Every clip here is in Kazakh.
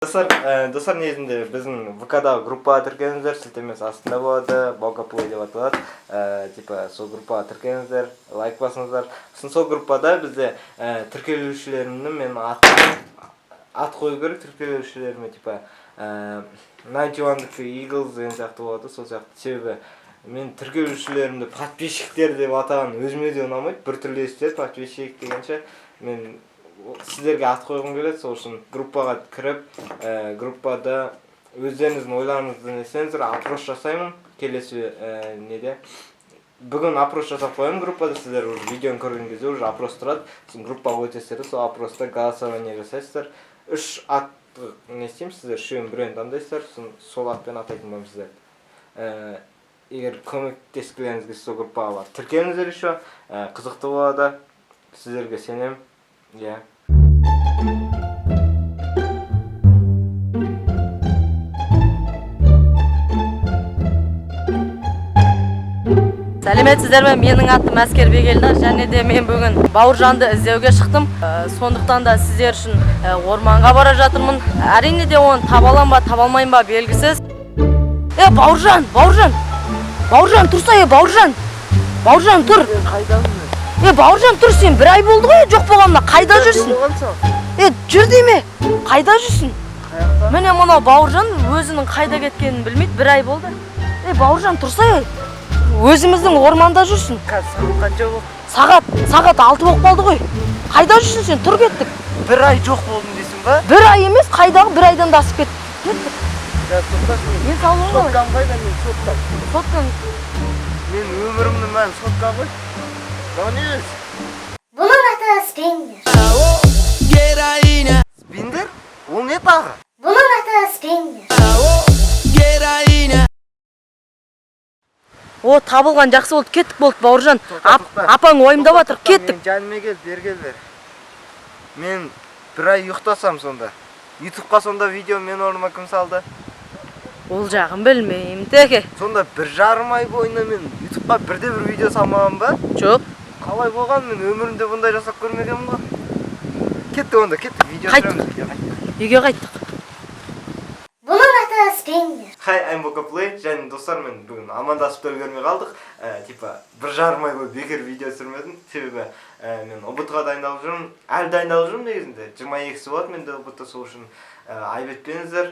Достар негізінде біздің ВК-дағы группаға тіркеліңіздер, сілтемесі астында болады, Балкаплей деп аталады. Типа сол группаға тіркеліңіздер, лайк басыңыздар. Сол группада бізде тіркелушілерімнің мен ат қою керек тіркелушілеріме, типа 91 Eagles деген сияқты болады, сол сияқты. Себебі мен тіркелушілерімді подписчиктер деп атаған өзіме де ұнамайды, бір түрлі естіледі подписчик дегенше. Мен сіздерге ат қойғым келеді, сол үшін группаға кіріп, группада өздеріңіздің ойларыңызды несеңіздер, опрос жасаймын келесі неде. Бүгін опрос жасап қоямын группада, сіздер уже видеоны көрген кезде уже опрос тұрады. Сіз группаға өтесіздер, сол опроста голосование жасайсыздар. 3 ат не істеймін, сіздер үшеуін біреуін таңдайсыздар, сол атпен атайтын боламын сіздер. Егер көмектескілеріңіз келсе сол группаға тіркеліңіздер еще, қызықты болады, сіздерге сенемін. Yeah. Сәлеметсіздер ме? Менің атым Әскербек Елнар, және де мен бүгін Бауыржанды іздеуге шықтым. Сондықтан да сіздер үшін орманға бара жатырмын. Әрине де оны таба аламын ба, таба алмаймын ба белгісіз. Бауыржан, тұрса, Бауыржан, тұр. Бауыржан, тұр, сен бір ай болды ғой, жоқ болғанына, қайда жүрсің? Жүр дейме, қайда жүрсің? Міне мұнау Бауыржан өзінің қайда кеткенін білмейді, бір ай болды. Бауыржан, тұрса, өзіміздің орманда жүрсің. Сағат 6 болып қалды ғой. Қайда жүрсің сен, тұр кеттік. Bir ay жоқ болдым дейсің ба? Bir ай емес, қайдағы бір айдан да асып кеттік. Мен салуым ғой. Соткам қайда, мен соткам. Соткам. Мен өмірімді мән сотка ғой. Донес. Bunun adı Spinner. Спиндер? Ол не тағы? Bunun adı Spinner. Табылған жақсы болды, кеттік болды Бауыржан. Апаң ойымдап жатыр, кеттік. Мен жаныме кел, бер. Мен бір ай ұйықтасам сонда. Ютубқа сонда видео мен орныма кім салды? Ол жағын білмеймін, теке. Сонда 1,5 ай бойына мен ютубқа бірде-бір видео салмаған ба? Жоқ. Қалай болған, мен өмірімде бұндай жасап көрмегенмін ғой. Кеттік, видео түсіреміз. Үйге қайттық. Bunun adı Spinner. Хай, I'm Балкаплей, және достар, мен бүгін амандасып та үлгермей қалдық. Типа 1,5 ай бойы бекер видео түсірмедім, себебі мен ұбт-ға дайындалып жүрмін. Әлі дайындалып жүрмін негізінде. 22-сі болады менде ұбт-та, сол үшін айып етпеңіздер,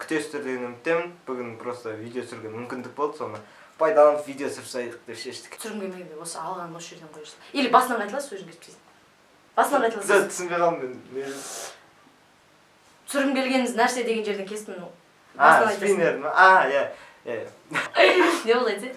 күтесіздер деген үміттемін. Бүгін просто видео түсіруге мүмкіндік болды, соны пайдаланып видео түсірсайдық деп шештік. Түсіргім келмейді, осы алған осы жерден қойырсың. Или басынан қайтыласыз, өзің кетпейсің. Басынан қайтыласыз. Түсінбей қалдым мен. Түсіргім келгеніңіз нәрсе деген жерден кестім. Спиннер ма? Иә. Не болды айтсай?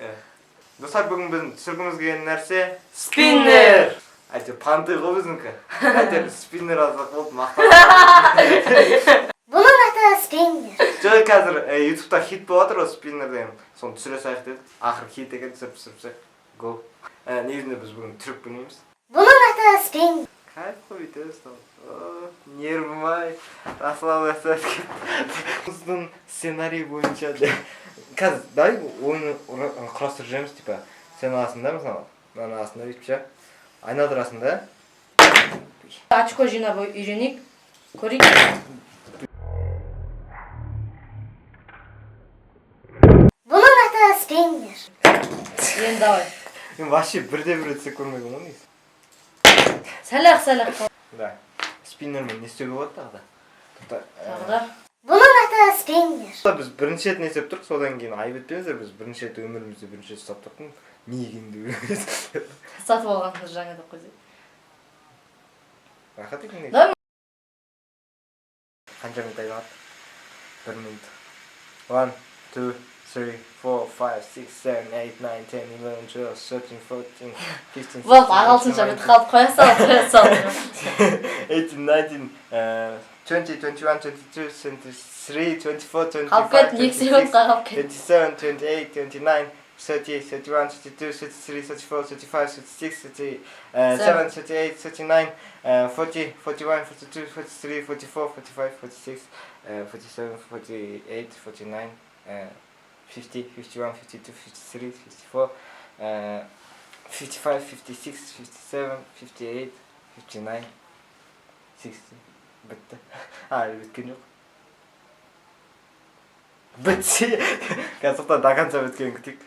Достар, бүгін біздің түсіргіміз келген нәрсе Спиннер! Әйтеуір панты ғой біздіңкі. Әйтеуір спиннер алсақ болды, мақтан. Bunun adı Spinner. Жоқ, қазір ютубта хит болып жатыр, спиннер деген. Соны түсіре сайық дедік. Ақыр хит екен, түсіріп. Го. Негізінде біз бүгін түрік білмейміз. Bunun adı Spinner. Кайф қой өтесіз. Нервім ай, расслабляться. Біздің сценарий бойынша қазір дай ойыны құрастырып жүреміз, типа сен аласың да, мысалы, мына аласың да, бүйтіп ше, айналдырасың да. Очко жинап үйренейік, көрейік. Bunun adı Spinner. Енді давай. Мен вообще бірде-бір өтсе көрмеген ғой негізі. Сәлақ. Да. Спиннермен не істеуге болады тағы да? Тағы да. Bunun adı Spinner. Біз бірінші рет не істеп тұрық, содан кейін айып етпеңіздер, біз бірінші рет өмірімізде бірінші рет ұстап тұрдық. Не екенді Сатып алғаныңыз жаңа деп қойсай. Рахат екен не? Қанша минут айналады? 1 минут. 1, 2, 3, 4, 5, 6, 7, 8, 9, 10, 11, 12, 13, 14, 15, Болды, ағалшынша бітіп қалып қоя салып. 18, 19, 20, 21, 22, 23, 24, 25, қалып кет, 2 секундқа қалып кет. 27, 28, 29, 30, 31, 32, 33, 34, 35, 36, 37, 38, 39, 40, 41, 42, 43, 44, 45, 46, 47, 48, 49, 50, 51, 52, 53, 54, 55, 56, 57, 58, 59, 60. Бітті. Әлі біткен жоқ. бітсе қазақтан до конца біткенін күтейік.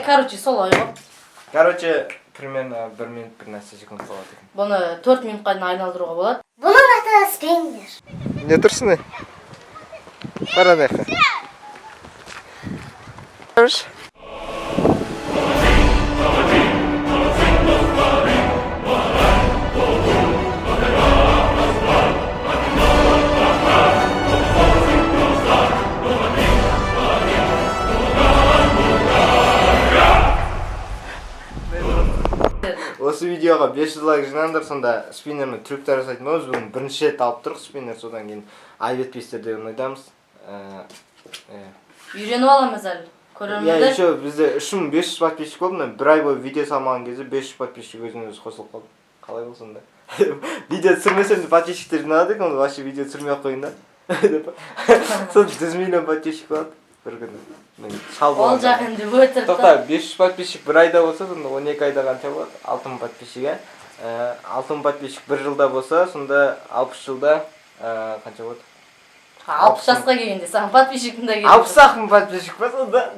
Короче, солай ғой. Короче, примерно 1 минут 15 секунд болады екен. Бұны 4 минутқа дейін айналдыруға болады. Bunun аты Спеннер. Не тұрсың? Қара наққа. Көріш? Осы видеоға 500 лайк жинаңдар, сонда спиннермен трюктар жасайтын боламыз. Бүгін бірінші рет алып тұрық спиннер, содан кейін айып етпейсіздер деп ойдамыз. Үйреніп аламыз әлі. Көрермендер. Еще бізде 3500 подписчик болды. Мен бір ай бойы видео салмаған кезде 500 подписчик өзінен-өзі қосылып қалды. Қалай болсын да. Видео түсірмесем подписчиктер жиналады екен, вообще видео түсірмей-ақ қойын да. Сол 100 миллион подписчик болады бір күні. Ол жақында өтірік. Тоқта, 500 подписчик бір айда болса, сонда 12 айда қанша болады? 6000 подписчик, 6000 подписчик бір жылда болса, сонда 60 жылда қанша болады? 60 жасқа келгенде саған подписчиктің да келді. 60 подписчик ба сонда?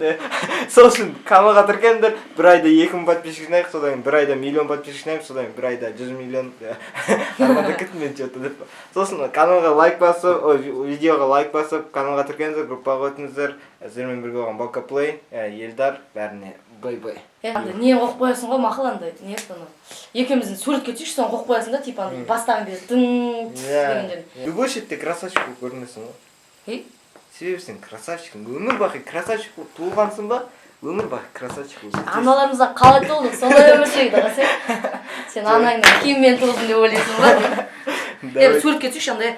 Сол үшін каналға тіркеліңдер, бір айда 2000 подписчик жинайық, содан кейін бір айда миллион подписчик жинайық, содан кейін бір айда 100 миллион. Арманда кетмейді что-то деп. Сосын каналға лайк басып, видеоға лайк басып, каналға тіркеліңіздер, группаға өтіңіздер. Сіздермен бірге болған Бока Плей, Елдар, бәріне бай-бай. Не қоқып қоясың ғой, мақыл андай, не соны. Екеуміздің суретке түсейікші, соны қоқып қоясың да, типа бастаған кезде дың деген жерде. Любой шетте красавчик болып көрінесің ғой. Себебі сен красавчиксың. Өмір бақи красавчик болып туылғансың ба? Өмір бақи красавчик болып өтесің. Аналарымыздан қалай туылдық, солай өмір сүрейді ғой сен анаңның киіммен туылдың деп ойлайсың ба? Суретке түсейікші, андай